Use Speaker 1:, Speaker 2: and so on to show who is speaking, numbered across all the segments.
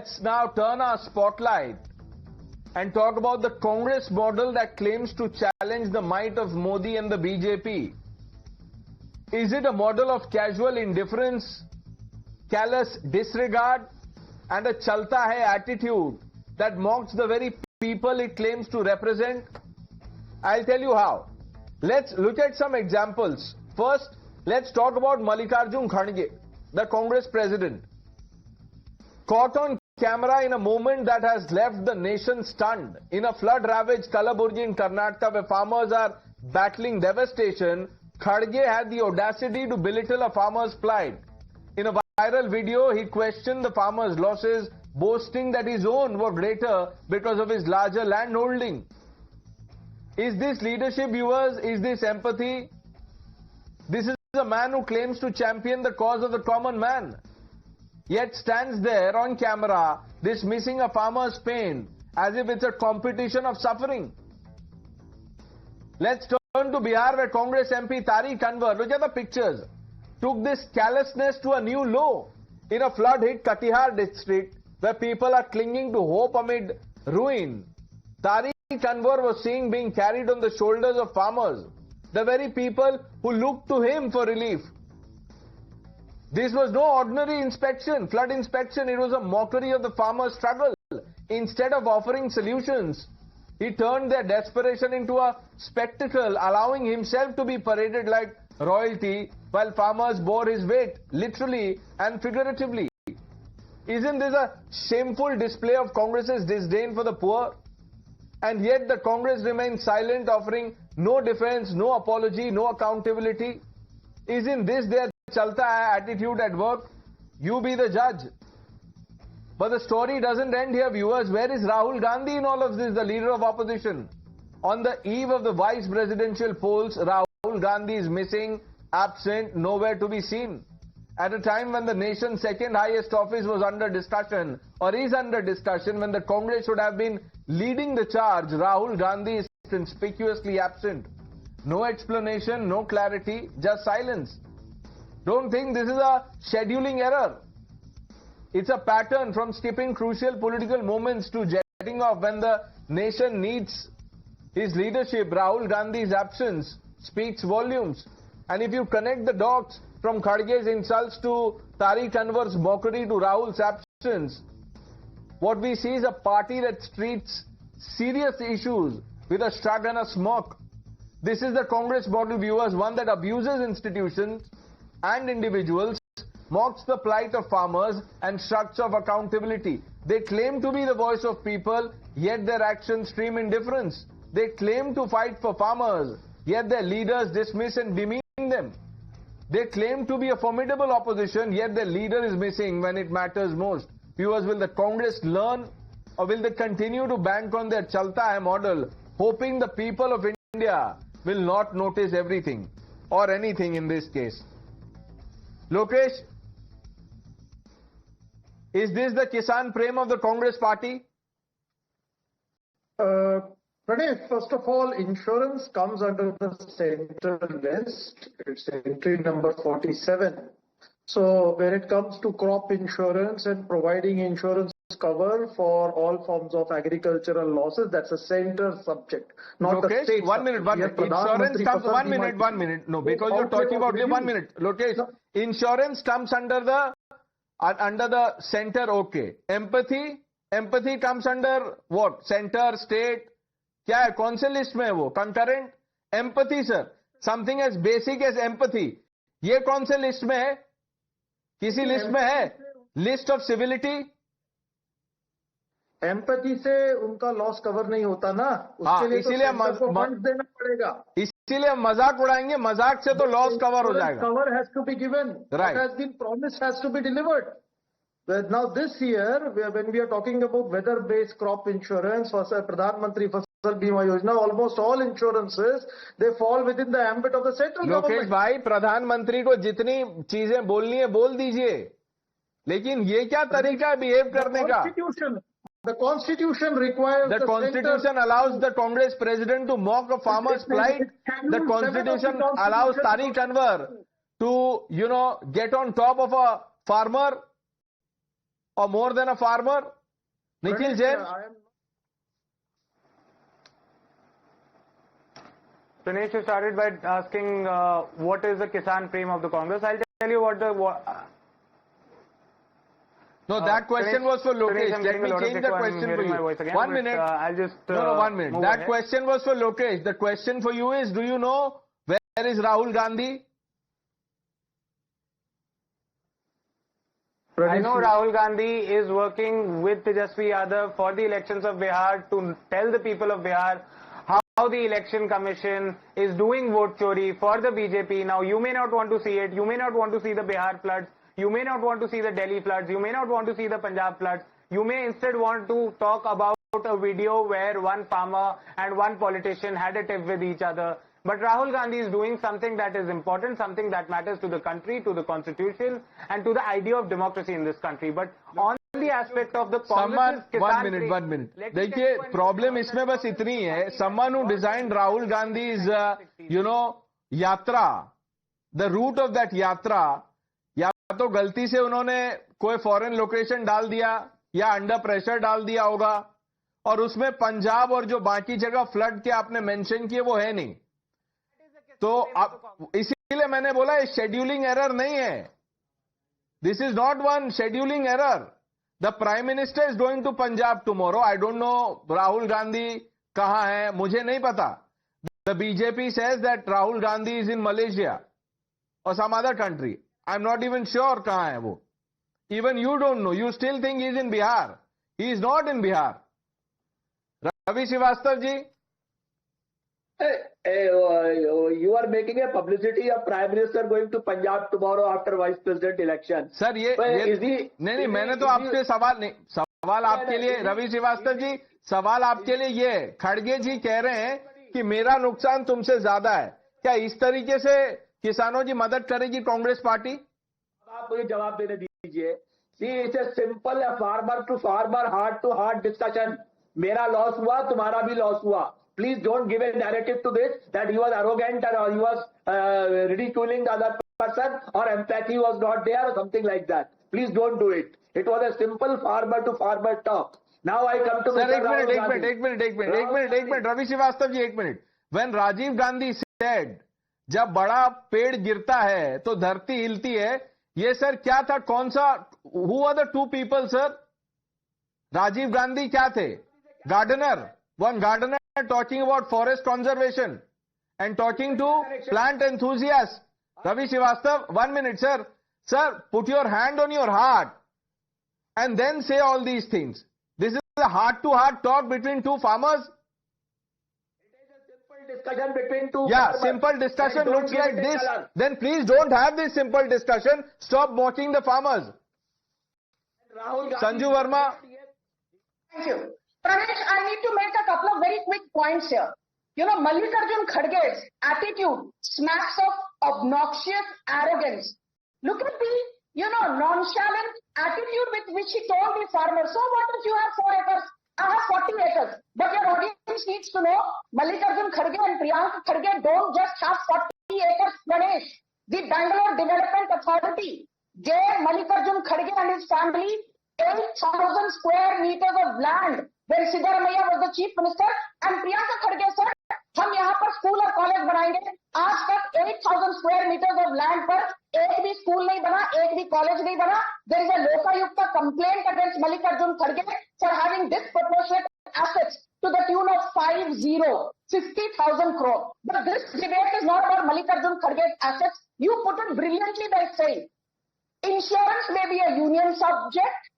Speaker 1: let's now turn our spotlight and talk about the Congress model that claims to challenge the might of Modi and the BJP. Is it a model of casual indifference, callous disregard, and a Chalta Hai attitude that mocks the very people it claims to represent? I'll tell you how. Let's look at some examples. First, let's talk about Mallikarjun Kharge, the Congress president. Caught on camera in a moment that has left the nation stunned. In a flood-ravaged Kalaburgi in Karnataka where farmers are battling devastation, Kharge had the audacity to belittle a farmer's plight. In a viral video, he questioned the farmer's losses, boasting that his own were greater because of his larger land holding. Is this leadership, viewers? Is this empathy? This is a man who claims to champion the cause of the common man, yet stands there on camera dismissing a farmer's pain as if it's a competition of suffering. Let's turn to Bihar where Congress MP Tariq Anwar, look at the pictures, took this callousness to a new low. In a flood-hit Katihar district where people are clinging to hope amid ruin, Tariq Anwar was seen being carried on the shoulders of farmers, the very people who looked to him for relief. This was no ordinary inspection, flood inspection. It was a mockery of the farmers' struggle. Instead of offering solutions, he turned their desperation into a spectacle, allowing himself to be paraded like royalty while farmers bore his weight, literally and figuratively. Isn't this a shameful display of Congress's disdain for the poor? And yet the Congress remains silent, offering no defense, no apology, no accountability. Isn't this their Chalta Hai attitude at work? You be the judge. But the story doesn't end here, viewers. Where is Rahul Gandhi in all of this, the leader of opposition? On the eve of the vice presidential polls, Rahul Gandhi is missing, absent, nowhere to be seen. At a time when the nation's second highest office was under discussion, or is under discussion, when the Congress should have been leading the charge, Rahul Gandhi is conspicuously absent. No explanation, no clarity, just silence. Don't think this is a scheduling error. It's a pattern from skipping crucial political moments to jetting off when the nation needs his leadership. Rahul Gandhi's absence speaks volumes. And if you connect the dots from Kharge's insults to Tariq Anwar's mockery to Rahul's absence, what we see is a party that treats serious issues with a shrug and a smirk. This is the Congress model, viewers, one that abuses institutions and individuals, mocks the plight of farmers and shrugs off accountability. They claim to be the voice of people, yet their actions scream indifference. They claim to fight for farmers, yet their leaders dismiss and demean them. They claim to be a formidable opposition, yet their leader is missing when it matters most. Viewers, will the Congress learn, or will they continue to bank on their Chalta Hai model, hoping the people of India will not notice everything or anything in this case? Lokesh, is this the Kisan Prem of the Congress party?
Speaker 2: Pranesh, first of all, insurance comes under the central list. It's entry number 47. So when it comes to crop insurance and providing insurance cover for all forms of agricultural losses, that's a center subject, not the state.
Speaker 1: One minute. Insurance comes, one minute. No, because you're talking about 1 minute. Lokesh, insurance comes under the center, okay. Empathy comes under what? Center, state? क्या है? कौन से list में है वो? Concurrent? Empathy, sir. Something as basic as empathy. ये कौन से लिस्ट में है? किसी लिस्ट में है? List of civility?
Speaker 2: Empathy से उनका लॉस कवर नहीं होता ना, उसके लिए
Speaker 1: इसीलिए
Speaker 2: फंड देना पड़ेगा.
Speaker 1: इसीलिए हम मजाक उड़ाएंगे, मजाक से तो लॉस कवर हो जाएगा.
Speaker 2: Cover has to be given.
Speaker 1: Right.
Speaker 2: What has been promised has to be delivered. Now this year, when we are talking about weather-based crop insurance, Pradhan Mantri Fasal Bima Yojana, almost all insurances, they fall within the ambit of the central government.
Speaker 1: Lokesh भाई, प्रधानमंत्री को जितनी चीजें बोलनी है बोल दीजिए, लेकिन ये क्या तरीका है बिहेव करने का?
Speaker 2: The Constitution requires
Speaker 1: the Constitution allows the Congress president to mock a farmer's plight. The Constitution allows Tariq Anwar to, get on top of a farmer or more than a farmer. Nikhil Jain.
Speaker 3: Pranesh, you started by asking what is the Kisan Prem of the Congress. I'll tell you what the...
Speaker 1: No, that question was for Lokesh. Let me change the question for you. 1 minute.
Speaker 3: I'll just...
Speaker 1: No, 1 minute. That question was for Lokesh. The question for you is, do you know where is Rahul Gandhi?
Speaker 3: I know Rahul Gandhi is working with Tejasvi Yadav for the elections of Bihar to tell the people of Bihar how the election commission is doing vote chori for the BJP. Now, you may not want to see it. You may not want to see the Bihar floods. You may not want to see the Delhi floods. You may not want to see the Punjab floods. You may instead want to talk about a video where one farmer and one politician had a tiff with each other. But Rahul Gandhi is doing something that is important, something that matters to the country, to the constitution, and to the idea of democracy in this country. But on the aspect of the Congress...
Speaker 1: 1 minute. देखिए, problem इसमें बस इतनी है. Someone who designed Rahul Gandhi's, yatra, the route of that yatra, या तो गलती से उन्होंने कोई फॉरेन लोकेशन डाल दिया या अंडर प्रेशर डाल दिया होगा, और उसमें पंजाब और जो बाकी जगह फ्लड के आपने मेंशन किए वो है नहीं. तो इसीलिए मैंने बोला ये शेड्यूलिंग एरर नहीं है. This is not one scheduling error. The prime minister is going to Punjab tomorrow. I don't know Rahul Gandhi कहां है, मुझे नहीं पता. The BJP says that Rahul Gandhi is in Malaysia और some other country. I am not even sure कहां है वो. Even you don't know. You still think he is in Bihar. He is not in Bihar. Ravi Srivastava ji,
Speaker 4: you are making a publicity of Prime Minister going to Punjab tomorrow after Vice President election.
Speaker 1: Sir ये नहीं, मैंने तो आपसे सवाल आपके लिए, रवि श्रीवास्तव जी, सवाल आपके लिए ये, खड़गे जी कह रहे हैं कि मेरा नुकसान तुमसे ज्यादा है. क्या इस तरीके से किसानों की मदद करेगी कांग्रेस पार्टी?
Speaker 4: आप मुझे जवाब देने दीजिए. See, it's a simple farmer to farmer, heart to heart discussion. मेरा लॉस हुआ, तुम्हारा भी लॉस हुआ. Please don't give a narrative to this that he was arrogant or he was ridiculing the other person or empathy was not there or something like that. Please don't do it. It was a simple farmer to farmer talk. Now I come to
Speaker 1: Sir, एक minute, Ravi Srivastava ji, 1 minute. When Rajiv Gandhi said, जब बड़ा पेड़ गिरता है तो धरती हिलती है, ये सर क्या था, कौन सा, who are the two people, sir? Rajiv Gandhi क्या थे? Gardener. One gardener talking about forest conservation and talking to plant enthusiasts. Ravi Srivastav, 1 minute, sir. Sir, put your hand on your heart and then say all these things. This is a heart-to-heart talk between two farmers.
Speaker 4: It is a simple discussion between two
Speaker 1: farmers. Simple discussion looks like this. Then please don't have this simple discussion. Stop mocking the farmers. Sanju Verma.
Speaker 5: Thank you. Pranesh, I need to make a couple of very quick points here. Mallikarjun Kharge's attitude smacks of obnoxious arrogance. Look at the, nonchalant attitude with which he told the farmers, so what if you have 4 acres? I have 40 acres. But your audience needs to know, Mallikarjun Kharge and Priyanka Kharge don't just have 40 acres, Pranesh. The Bangalore Development Authority gave Mallikarjun Kharge and his family 8,000 square meters of land when Siddaramaiah was the chief minister, and Priyanka Kharge said, हम यहाँ पर school और college बनाएंगे. आज तक 8,000 square meters of land पर एक भी स्कूल नहीं बना, एक भी कॉलेज नहीं बना. There is a Lokayukta complaint against Mallikarjun Kharge for having disproportionate assets to the tune of 50,000 crore. But this debate is not about Mallikarjun Kharge's assets. You put it brilliantly by saying, insurance may be a union subject,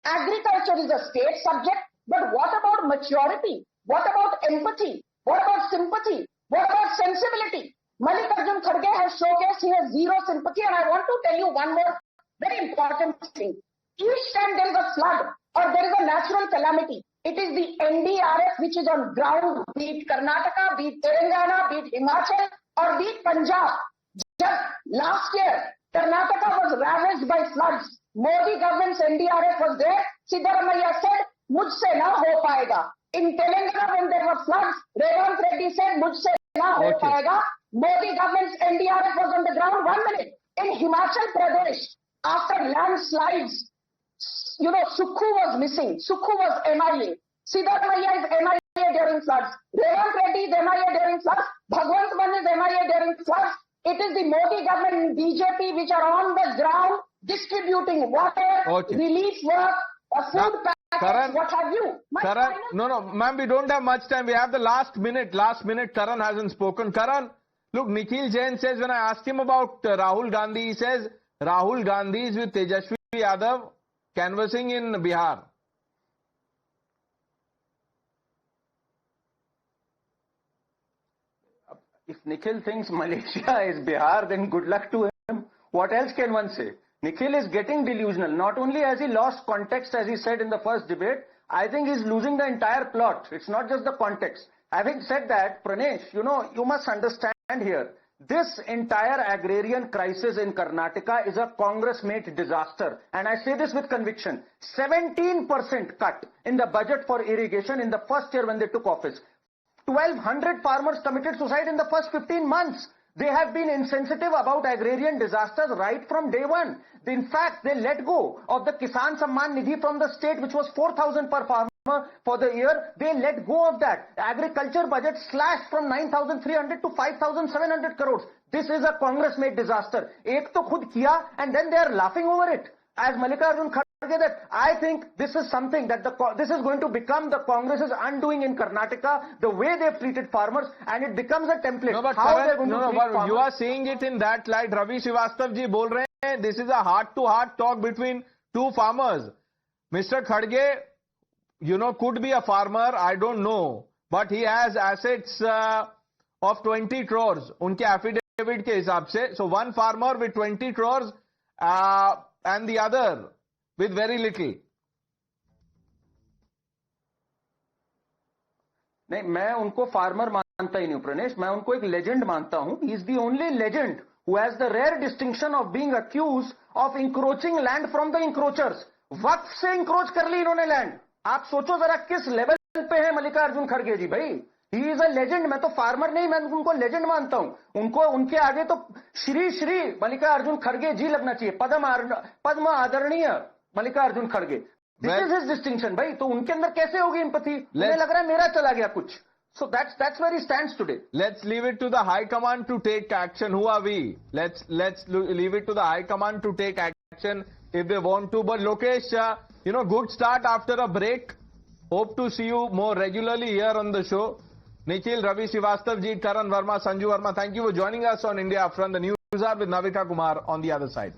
Speaker 5: agriculture is a state subject, but what about maturity? What about empathy? What about sympathy? What about sensibility? Mallikarjun Kharge has showcased he has zero sympathy, and I want to tell you one more very important thing. Each time there is a flood or there is a natural calamity, it is the NDRF which is on ground, be it Karnataka, be it Telangana, be it Himachal, or be it Punjab. Just last year, Karnataka was ravaged by floods. Modi government's NDRF was there. Siddaramaiah said, मुझसे ना हो पाएगा. In Telangana, when there were floods, Revant Reddy said, मुझसे ना हो पाएगा. Modi government's NDRF was on the ground. 1 minute. In Himachal Pradesh, after landslides, Sukhu was missing. Sukhu was MIA. Siddharth Maya is MIA during floods. Revant Reddy is MIA during floods. Bhagwant Mann is MIA during floods. It is the Modi government and BJP which are on the ground distributing water, relief work, food packets, what have you.
Speaker 1: Karan, no, ma'am, we don't have much time. We have the last minute. Karan hasn't spoken. Karan, look, Nikhil Jain says, when I asked him about Rahul Gandhi, he says, Rahul Gandhi is with Tejashwi Yadav canvassing in Bihar.
Speaker 6: If Nikhil thinks Malaysia is Bihar, then good luck to him. What else can one say? Nikhil is getting delusional. Not only has he lost context, as he said in the first debate, I think he's losing the entire plot. It's not just the context. Having said that, Pranesh, you must understand here, this entire agrarian crisis in Karnataka is a Congress-made disaster. And I say this with conviction. 17% cut in the budget for irrigation in the first year when they took office. 1,200 farmers committed suicide in the first 15 months. They have been insensitive about agrarian disasters right from day one. In fact, they let go of the Kisan Samman Nidhi from the state, which was 4,000 per farmer for the year. They let go of that. Agriculture budget slashed from 9,300 to 5,700 crores. This is a Congress-made disaster. Ek to khud kiya, and then they are laughing over it. As Mallikarjun Kharge, that I think this is something that this is going to become the Congress's undoing in Karnataka, the way they've treated farmers, and it becomes a template.
Speaker 1: No, but
Speaker 6: how
Speaker 1: Karan,
Speaker 6: they're going to treat farmers.
Speaker 1: You are saying it in that light. Ravi Srivastav ji bol rahe hain. This is a heart-to-heart talk between two farmers. Mr. Kharge, could be a farmer, I don't know, but he has assets of 20 crores. Unke affidavit ke hisab se. So one farmer with 20 crores and the other with very little.
Speaker 6: नहीं, मैं उनको farmer मानता ही नहीं हूं प्रणेश, मैं उनको एक legend मानता हूं. He is the only legend who has the rare distinction of being accused of encroaching land from the encroachers. वक्त से encroach कर ली इन्होंने लैंड. आप सोचो जरा किस लेवल पे है मल्लिकार्जुन खड़गे जी भाई. He is a legend. मैं तो फार्मर नहीं, मैं उनको लेजेंड मानता हूं. उनको उनके आगे तो श्री मल्लिकार्जुन खड़गे जी लगना चाहिए. पद्म आदरणीय मल्लिकार्जुन खड़गे. This is his distinction, भाई. तो उनके अंदर कैसे होगी empathy? मुझे लग रहा है मेरा चला गया कुछ. So that's where he stands today.
Speaker 1: Let's leave it to the High Command to take action. Who are we? Let's leave it to the High Command to take action if they want to. But Lokesh, good start after a break. Hope to see you more regularly here on the show. Nikhil, Ravi Srivastav ji, Karan Verma, Sanju Verma, thank you for joining us on India Upfront. The news are with Navika Kumar on the other side.